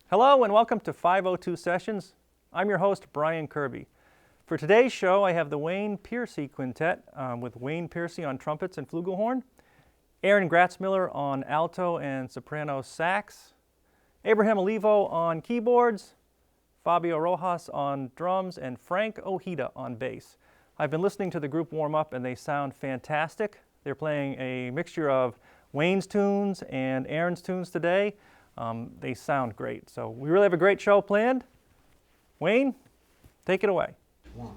Hello and welcome to 502 Sessions. I'm your host, Brian Kirby. For today's show, I have the Pearcy Quintet with Wayne Pearcy on trumpets and flugelhorn, Aaron Gratzmiller on alto and soprano sax, Abraham Olivo on keyboards, Fabio Rojas on drums, and Frank Ojeda on bass. I've been listening to the group warm up and they sound fantastic. They're playing a mixture of Wayne's tunes and Aaron's tunes today. They sound great. So we really have a great show planned. Wayne, take it away. One.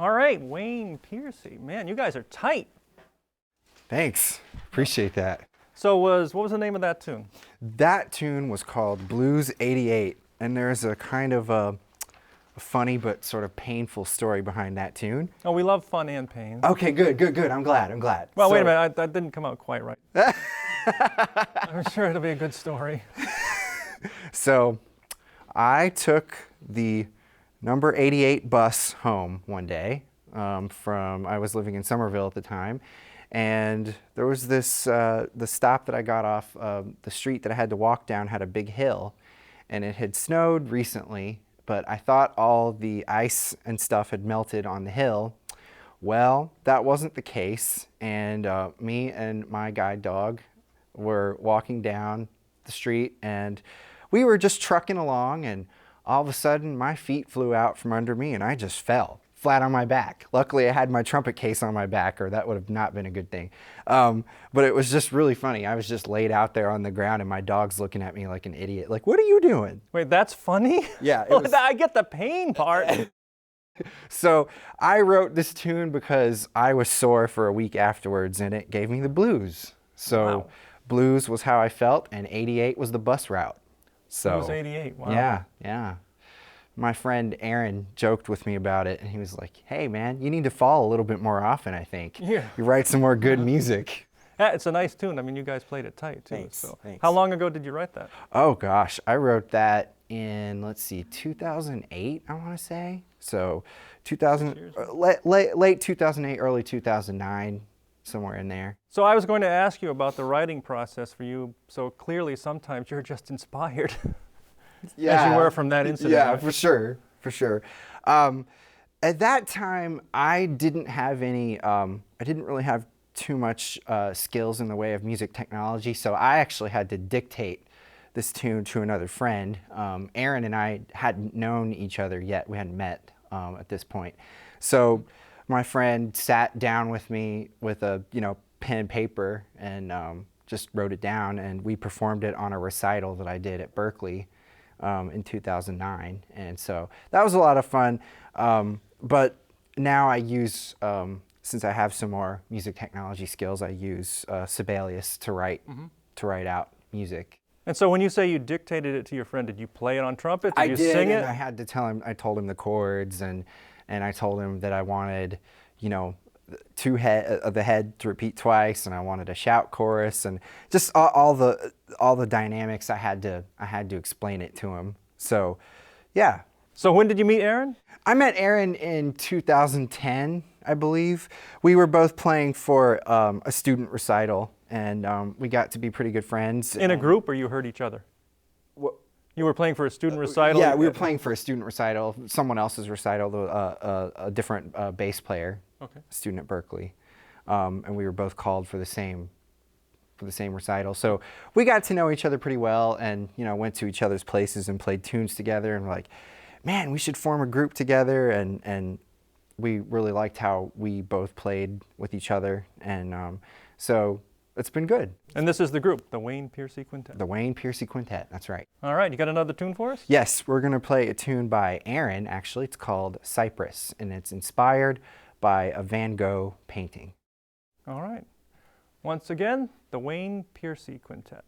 All right, Wayne Pearcy. Man, you guys are tight. Thanks. Appreciate that. So what was the name of that tune? That tune was called Blues 88, and there's a kind of a funny but sort of painful story behind that tune. Oh, we love fun and pain. Okay, good. I'm glad. Well, wait a minute, that didn't come out quite right. I'm sure it'll be a good story. So I took the number 88 bus home one day I was living in Somerville at the time, and there was this, the stop that I got off, the street that I had to walk down had a big hill, and it had snowed recently, but I thought all the ice and stuff had melted on the hill. Well, that wasn't the case, and me and my guide dog were walking down the street, and we were just trucking along, and all of a sudden my feet flew out from under me and I just fell flat on my back. Luckily I had my trumpet case on my back, or that would have not been a good thing. But it was just really funny. I was just laid out there on the ground and my dog's looking at me like an idiot. Like, what are you doing? Wait, that's funny? Yeah. It was... I get the pain part. So I wrote this tune because I was sore for a week afterwards and it gave me the blues. So wow. Blues was how I felt, and 88 was the bus route. So Blues 88, wow. Yeah. My friend Aaron joked with me about it, and he was like, hey man, you need to fall a little bit more often, I think. Yeah. You write some more good music. Yeah, it's a nice tune. I mean, you guys played it tight too. Thanks. How long ago did you write that? Oh gosh, I wrote that in, let's see, 2008, I want to say. So 2000, late 2008, early 2009, somewhere in there. So I was going to ask you about the writing process for you. So clearly sometimes you're just inspired. Yeah, as you were from that incident. Yeah, for sure. At that time, I didn't have any, I didn't really have too much skills in the way of music technology, so I actually had to dictate this tune to another friend. Aaron and I hadn't known each other yet. We hadn't met at this point. So my friend sat down with me with a pen and paper and just wrote it down, and we performed it on a recital that I did at Berklee in 2009. And so that was a lot of fun. But now I use, since I have some more music technology skills, I use Sibelius to write out music. And so when you say you dictated it to your friend, did you play it on trumpet? I you did, sing it? And I had to tell him, I told him the chords, and I told him that I wanted, the head to repeat twice, and I wanted a shout chorus, and just all the dynamics. I had to explain it to him. So, yeah. So when did you meet Aaron? I met Aaron in 2010, I believe. We were both playing for a student recital, and we got to be pretty good friends. In a group, or you heard each other? What? You were playing for a student recital? Yeah, we were playing for a student recital, someone else's recital, a different bass player, okay. A student at Berklee, and we were both called for the same recital. So we got to know each other pretty well, and went to each other's places and played tunes together, and we're like, man, we should form a group together, and we really liked how we both played with each other, and so it's been good. And this is the group, the Wayne Pearcy Quintet. The Wayne Pearcy Quintet, that's right. All right, you got another tune for us? Yes, we're going to play a tune by Aaron, actually. It's called Cypress, and it's inspired by a Van Gogh painting. All right. Once again, the Wayne Pearcy Quintet.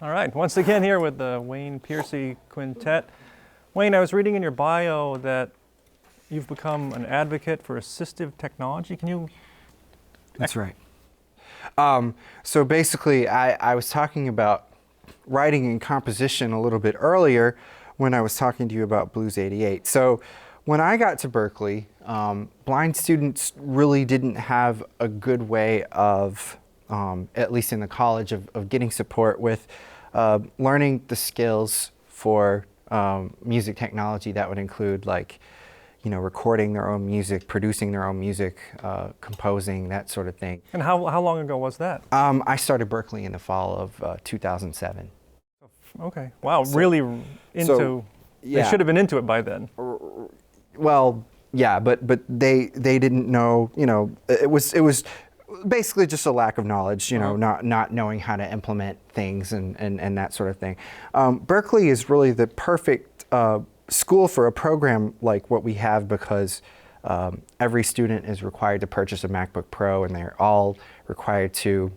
All right, once again here with the Wynton Pearcy Quintet. Wayne, I was reading in your bio that you've become an advocate for assistive technology. Can you? That's right. So basically, I was talking about writing and composition a little bit earlier when I was talking to you about Blues 88. So when I got to Berklee, blind students really didn't have a good way of, at least in the college, of getting support with learning the skills for music technology that would include, like, recording their own music, producing their own music, composing, that sort of thing. And how long ago was that? I started Berklee in the fall of 2007. Okay. Wow, really into. Yeah. They should have been into it by then. Well, yeah, but they didn't know. It was basically just a lack of knowledge. Not knowing how to implement things and that sort of thing. Berklee is really the perfect school for a program like what we have, because every student is required to purchase a MacBook Pro, and they're all required to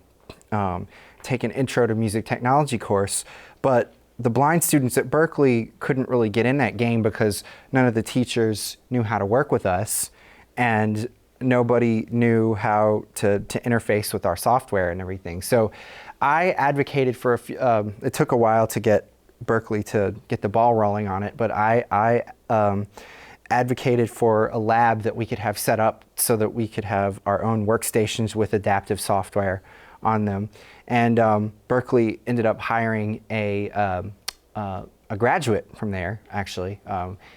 take an Intro to Music Technology course. But the blind students at Berklee couldn't really get in that game because none of the teachers knew how to work with us, and nobody knew how to interface with our software and everything. So I advocated for it took a while to get Berklee to get the ball rolling on it, but I advocated for a lab that we could have set up so that we could have our own workstations with adaptive software on them. And Berklee ended up hiring a graduate from there, actually.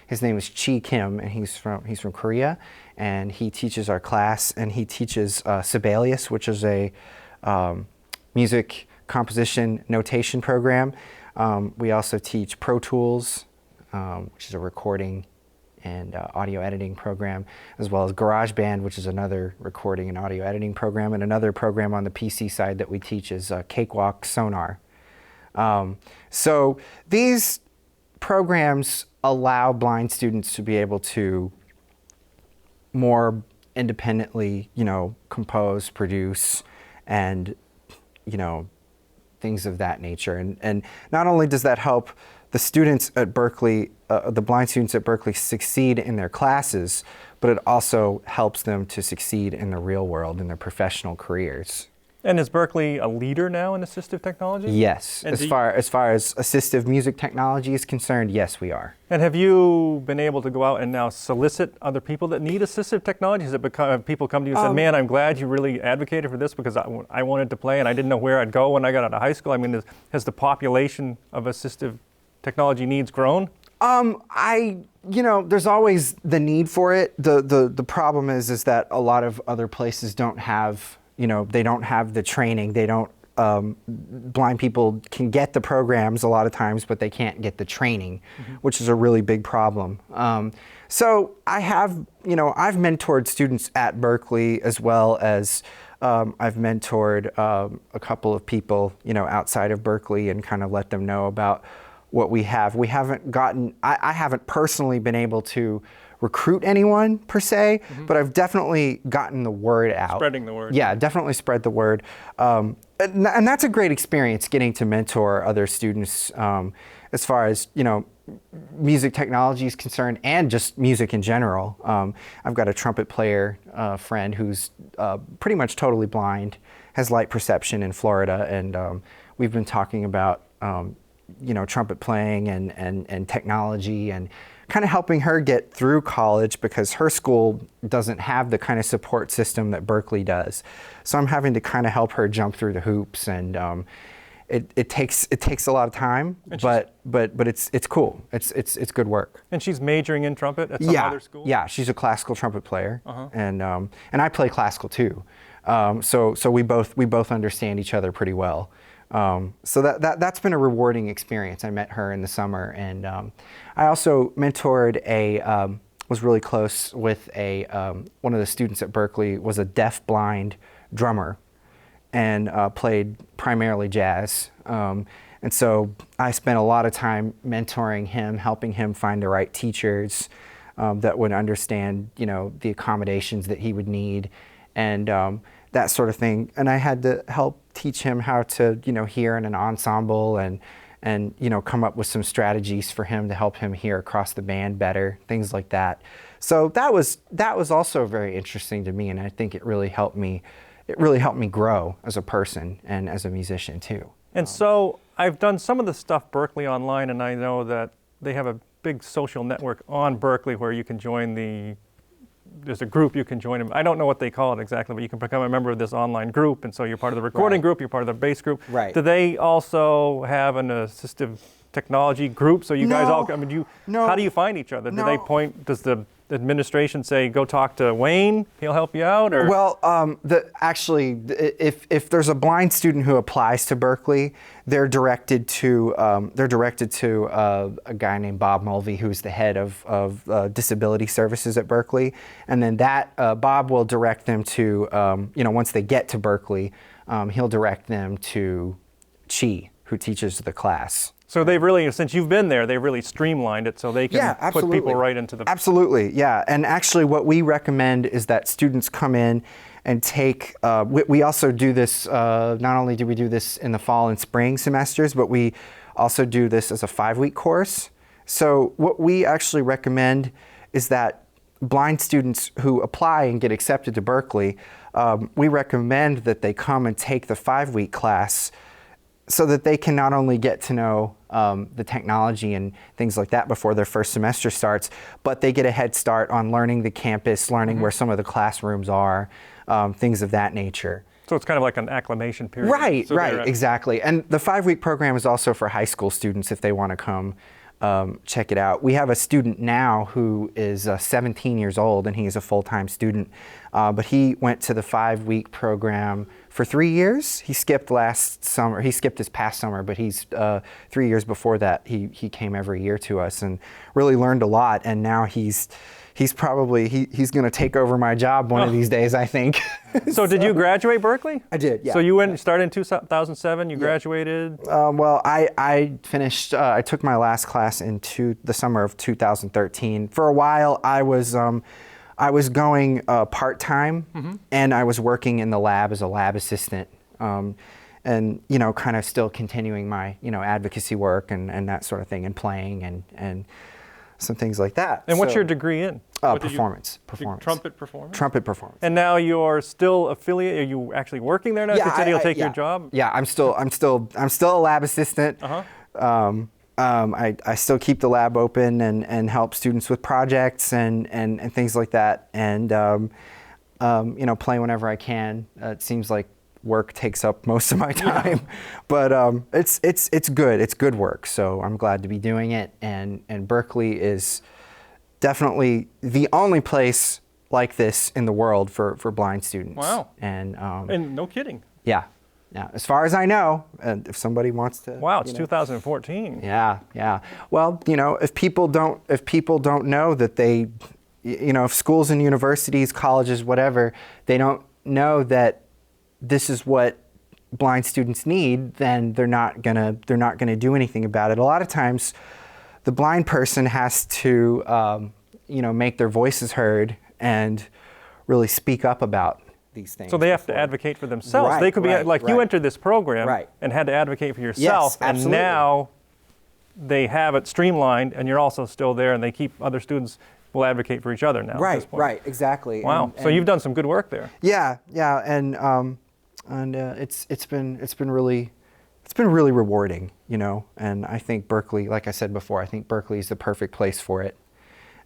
His name is Chi Kim, and he's from Korea, and he teaches our class, and he teaches Sibelius, which is a music composition notation program. We also teach Pro Tools, which is a recording and audio editing program, as well as GarageBand, which is another recording and audio editing program, and another program on the PC side that we teach is Cakewalk Sonar. So these programs allow blind students to be able to more independently, compose, produce, and, things of that nature. And not only does that help the students at Berklee, the blind students at Berklee, succeed in their classes, but it also helps them to succeed in the real world, in their professional careers. And is Berklee a leader now in assistive technology? Yes. As far as assistive music technology is concerned, yes, we are. And have you been able to go out and now solicit other people that need assistive technology? Has it become, people come to you and said, man, I'm glad you really advocated for this because I wanted to play and I didn't know where I'd go when I got out of high school? I mean, has the population of assistive technology needs grown? There's always the need for it. The problem is that a lot of other places don't have, they don't have the training. They don't, blind people can get the programs a lot of times, but they can't get the training, which is a really big problem. So I have, I've mentored students at Berklee, as well as I've mentored a couple of people, outside of Berklee, and kind of let them know about what we have. We haven't gotten, I haven't personally been able to recruit anyone per se, but I've definitely gotten the word out. Spreading the word. Yeah, definitely spread the word. And that's a great experience, getting to mentor other students as far as, music technology is concerned, and just music in general. I've got a trumpet player friend who's pretty much totally blind, has light perception in Florida, and we've been talking about trumpet playing and technology, and kind of helping her get through college, because her school doesn't have the kind of support system that Berklee does. So I'm having to kind of help her jump through the hoops, and it takes a lot of time, but it's cool. It's good work. And she's majoring in trumpet at some other school? Yeah, she's a classical trumpet player, and I play classical too. So we both understand each other pretty well. So that's been a rewarding experience. I met her in the summer, and I also mentored was really close with one of the students at Berklee, was a deaf-blind drummer, and played primarily jazz. And so I spent a lot of time mentoring him, helping him find the right teachers that would understand, the accommodations that he would need, and that sort of thing. And I had to help teach him how to, hear in an ensemble and come up with some strategies for him to help him hear across the band better, things like that. So that was also very interesting to me, and I think it really helped me grow as a person and as a musician too. And so I've done some of the stuff Berklee online, and I know that they have a big social network on Berklee where you can join there's a group you can join. I don't know what they call it exactly, but you can become a member of this online group, and so you're part of the recording group, you're part of the bass group. Right. Do they also have an assistive technology group? So you guys all, No. How do you find each other? Do they does the administration say, go talk to Wayne, he'll help you out? Or? Well, if there's a blind student who applies to Berklee, they're directed to a guy named Bob Mulvey, who's the head of disability services at Berklee, and then that Bob will direct them to once they get to Berklee, he'll direct them to Chi, who teaches the class. So they've really, since you've been there, they've really streamlined it so they can put people right into the... Absolutely, yeah. And actually what we recommend is that students come in and take, we also do this, not only do we do this in the fall and spring semesters, but we also do this as a 5-week course. So what we actually recommend is that blind students who apply and get accepted to Berklee, we recommend that they come and take the 5-week class so that they can not only get to know the technology and things like that before their first semester starts, but they get a head start on learning the campus, learning where some of the classrooms are, things of that nature. So it's kind of like an acclimation period. Right, exactly. And the 5-week program is also for high school students if they want to come check it out. We have a student now who is 17 years old, and he is a full-time student, but he went to the 5-week program for 3 years. He skipped last summer. He skipped his past summer, but he's 3 years before that. He came every year to us and really learned a lot. And now he's going to take over my job one of these days, I think. So did you graduate Berklee? I did, yeah. So you started in 2007. You graduated. Well, I finished. I took my last class in the summer of 2013. For a while, I was going part-time, and I was working in the lab as a lab assistant, and kind of still continuing my advocacy work and that sort of thing, and playing and some things like that. And what's your degree in? Performance. Trumpet performance? Trumpet performance. And now you're still affiliated. Are you actually working there now? Yeah, Because he'll take your job. Yeah, I'm still a lab assistant. I still keep the lab open and help students with projects and things like that, and play whenever I can. It seems like work takes up most of my time, but it's good. It's good work, so I'm glad to be doing it. And Berklee is definitely the only place like this in the world for blind students. Wow. And no kidding. Yeah. Yeah, as far as I know, and if somebody wants to. Wow, it's 2014. Yeah. Well, if people don't know that they, if schools and universities, colleges, whatever, they don't know that this is what blind students need, then they're not gonna do anything about it. A lot of times, the blind person has to, make their voices heard and really speak up about these things. So they have to advocate for themselves. Right, they could be you entered this program and had to advocate for yourself, yes, and now they have it streamlined, and you're also still there, and they keep other students will advocate for each other now. At this point. Right, exactly. Wow. So you've done some good work there. Yeah, and it's been really rewarding, And I think Berklee, like I said before, I think Berklee is the perfect place for it.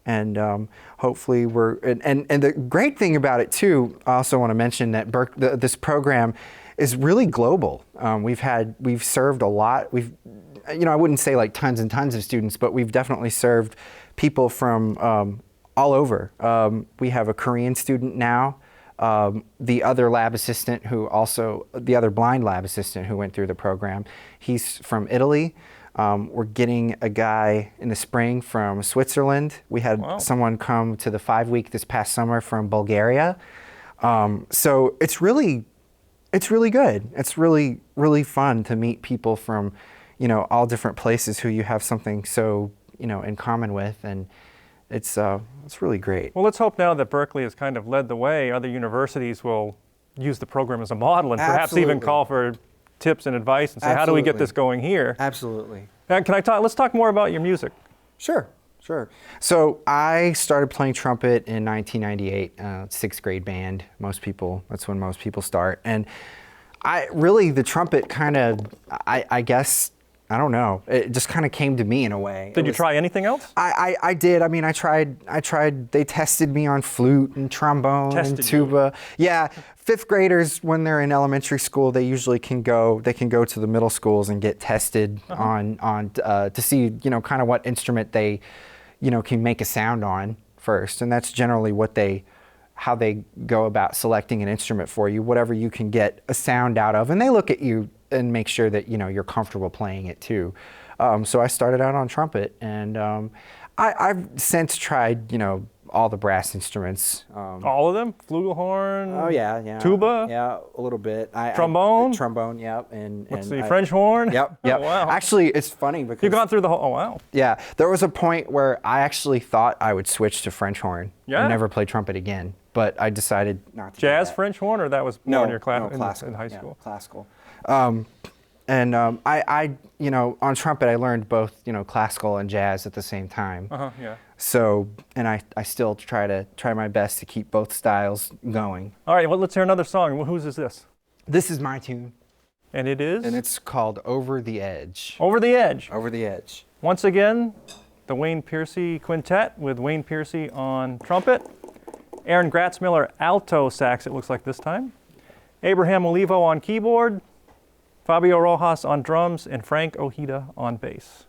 And hopefully and the great thing about it too, I also want to mention that this program is really global. We've served a lot. I wouldn't say like tons and tons of students, but we've definitely served people from all over. We have a Korean student now. The other blind lab assistant who went through the program, he's from Italy. We're getting a guy in the spring from Switzerland. We had someone come to the 5-week this past summer from Bulgaria. So it's really good. It's really, really fun to meet people from, all different places who you have something so, in common with, and it's really great. Well, let's hope now that Berklee has kind of led the way, other universities will use the program as a model and perhaps even Absolutely. call for tips and advice and say, how do we get Absolutely. this going here? Absolutely. Let's talk more about your music. Sure. So I started playing trumpet in 1998, sixth grade band. That's when most people start. And the trumpet kind of, I guess, I don't know, it just kind of came to me in a way. Did you try anything else? I did. I mean, I tried, they tested me on flute and trombone and tuba. Yeah, fifth graders, when they're in elementary school, they usually can go to the middle schools and get tested to see, kind of what instrument they, can make a sound on first. And that's generally how they go about selecting an instrument for you, whatever you can get a sound out of. And they look at you and make sure that you're comfortable playing it too. So I started out on trumpet, and I've since tried all the brass instruments. All of them? Flugelhorn? Oh yeah. Tuba? Yeah, a little bit. Trombone? Trombone, yep. What's the French horn? Yep. Oh, wow. Actually, it's funny because You've gone through the whole. Oh wow. Yeah, there was a point where I actually thought I would switch to French horn Yeah. and never play trumpet again, but I decided not to. Jazz do that. French horn, or that was more in your class classical, in high school? Yeah, classical. I on trumpet I learned both classical and jazz at the same time. Yeah. So, and I still try my best to keep both styles going. All right. Well, let's hear another song. Whose is this? This is my tune, And it is? and it's called "Over the Edge." Over the Edge. Over the Edge. Once again, the Wynton Pearcy Quintet with Wynton Pearcy on trumpet, Aaron Gratzmiller alto sax, it looks like this time, Abraham Olivo on keyboard, Fabio Rojas on drums, and Frank Ojeda on bass.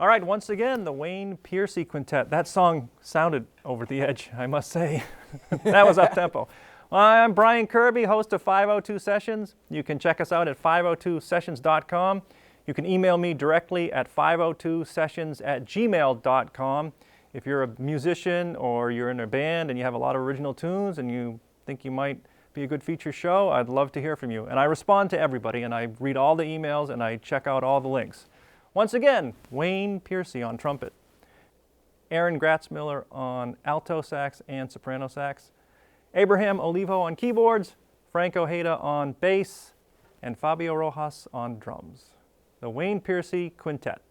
All right, once again, the Wynton Pearcy Quintet. That song sounded over the edge, I must say. That was up-tempo. I'm Brian Kirby, host of 502 Sessions. You can check us out at 502sessions.com. You can email me directly at 502sessions@gmail.com. If you're a musician or you're in a band and you have a lot of original tunes and you think you might be a good feature show, I'd love to hear from you. And I respond to everybody, and I read all the emails and I check out all the links. Once again, Wynton Pearcy on trumpet, Aaron Gratzmiller on alto sax and soprano sax, Abraham Olivo on keyboards, Frank Ojeda on bass, and Fabio Rojas on drums. The Wynton Pearcy Quintet.